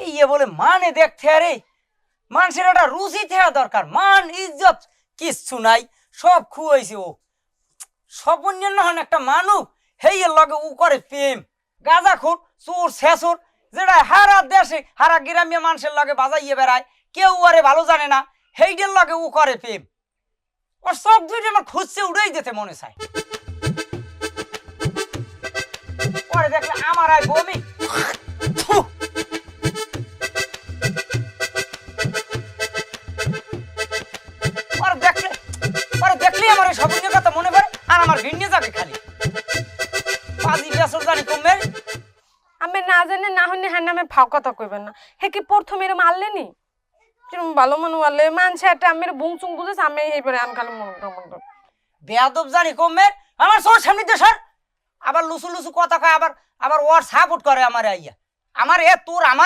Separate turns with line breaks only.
এই বলে মানে দেখতে আরে মানুষের একটা রুচি থাকা দরকার, মান ইজ্জত কিচ্ছু নাই, সব খুয়াইছে ও। সব অন্যান্য হন একটা মানুষ হেইয়ের লগে উ করে প্রেম, গাঁজাখোর চোর শেষর, যেটা হারা দেশে হারা গ্রামীয় মানুষের লগে বাজাইয়ে বেড়ায়, কেউ ওরে ভালো জানে না, হেইডের লগে উ করে প্রেম। ওর সব দুইটা আমার খুঁজছে উড়েই যেতে মনে চায়। পরে দেখলে আমার আয় বমি। দেখলে আমার এই সবুজের কথা মনে পড়ে আর আমার ভিন্নে যাবে খালি পাজি বেসর জানি কমবে।
আমি না জানি না হইনি হ্যাঁ নামে ফাও কথা কইবেন না। হে কি প্রথমে এরম মারলেনি কিরম ভালো মনে মারলে মানছে একটা আমি বুংচুং বুঝেছে আমি এইবারে আনকালে মনে
বেয়াদব জানি কমবে আমার সব সামনে দেশার আবার লুসু লুসু কথা কয়, আবার আবার ওর সাপোর্ট করে আমার আইয়া আমার এ তোর আমার